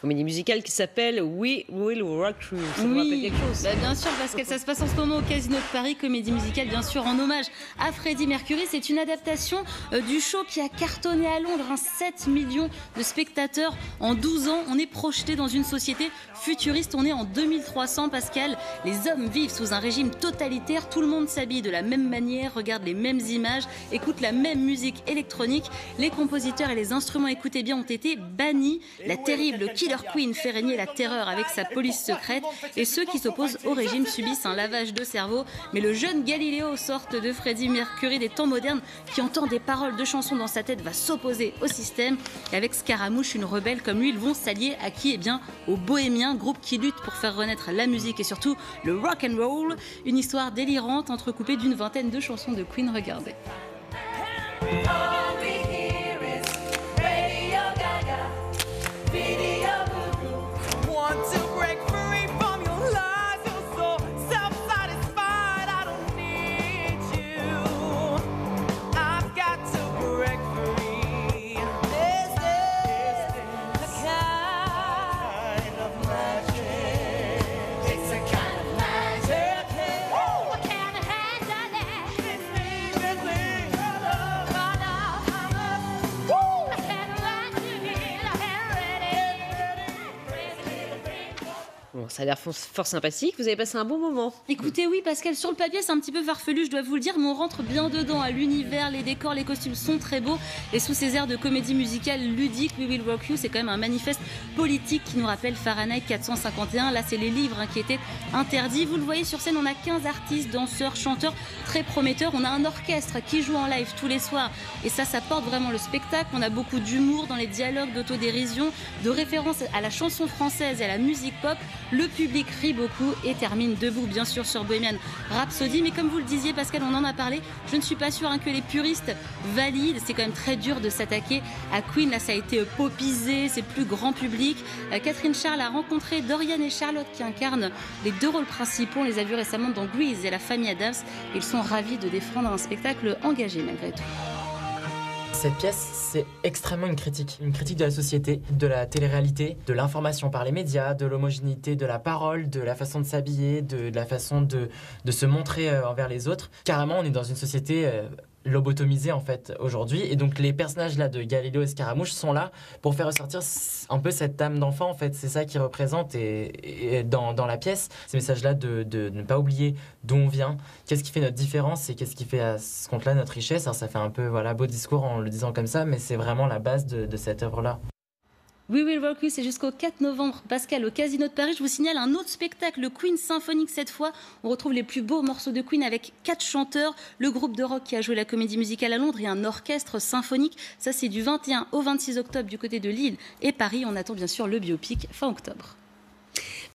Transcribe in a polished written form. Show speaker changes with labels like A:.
A: comédie musicale qui s'appelle We Will Rock You. Ça vous rappelle quelque chose?
B: Bien sûr, parce que ça se passe en ce moment au Casino de Paris, comédie musicale bien sûr en hommage à Freddie Mercury. C'est une adaptation du show qui a cartonné à Londres, 7 millions de spectateurs en 12 ans. On est projeté dans une société futuriste, on est en 2300, Pascal. Les hommes vivent sous un régime totalitaire, tout le monde s'habille de la même manière, regarde les mêmes images, écoute la même musique électronique. Les compositeurs et les instruments, écoutez bien, ont été bannis. La terrible Killer Queen fait régner la terreur avec sa police secrète, et ceux qui s'opposent au régime subissent un lavage de cerveau. Mais le jeune Galileo, sorte de Freddie Mercury des temps modernes, qui entend des paroles de chansons dans sa tête, va s'opposer au système. Et avec Scaramouche, une rebelle comme lui, ils vont s'allier à qui? Aux Bohémiens, groupe qui lutte pour faire renaître la musique et surtout le rock and roll. Une histoire délirante entrecoupée d'une vingtaine de chansons de Queen. Regardez.
A: Bon, ça a l'air fort sympathique. Vous avez passé un bon moment.
B: Écoutez, oui, Pascal, sur le papier, c'est un petit peu farfelu, je dois vous le dire, mais on rentre bien dedans à l'univers, les décors, les costumes sont très beaux. Et sous ces airs de comédie musicale ludique, We Will Rock You, c'est quand même un manifeste politique qui nous rappelle Fahrenheit 451. Là, c'est les livres qui étaient interdits. Vous le voyez sur scène, on a 15 artistes, danseurs, chanteurs, très prometteurs. On a un orchestre qui joue en live tous les soirs. Et ça porte vraiment le spectacle. On a beaucoup d'humour dans les dialogues, d'autodérision, de références à la chanson française et à la musique pop. Le public rit beaucoup et termine debout, bien sûr, sur Bohemian Rhapsody. Mais comme vous le disiez, Pascal, on en a parlé, je ne suis pas sûre que les puristes valident. C'est quand même très dur de s'attaquer à Queen. Là, ça a été popisé, c'est plus grand public. Catherine Charles a rencontré Dorian et Charlotte qui incarnent les deux rôles principaux. On les a vus récemment dans Grease et La Famille Adams. Ils sont ravis de défendre un spectacle engagé malgré tout.
C: Cette pièce, c'est extrêmement une critique de la société, de la télé-réalité, de l'information par les médias, de l'homogénéité de la parole, de la façon de s'habiller, de la façon de se montrer envers les autres. Carrément, on est dans une société lobotomisée en fait aujourd'hui, et donc les personnages là de Galileo et Scaramouche sont là pour faire ressortir un peu cette âme d'enfant en fait. C'est ça qu'ils représentent et dans la pièce, ces messages là de ne pas oublier d'où on vient, qu'est-ce qui fait notre différence et qu'est-ce qui fait à ce compte-là notre richesse. Alors ça fait un peu beau discours en le disant comme ça, mais c'est vraiment la base de cette œuvre là.
B: We Will Rock You, c'est jusqu'au 4 novembre, Pascal, au Casino de Paris. Je vous signale un autre spectacle, le Queen Symphonique cette fois. On retrouve les plus beaux morceaux de Queen avec 4 chanteurs, le groupe de rock qui a joué la comédie musicale à Londres et un orchestre symphonique. Ça, c'est du 21 au 26 octobre du côté de Lille et Paris. On attend bien sûr le biopic fin octobre.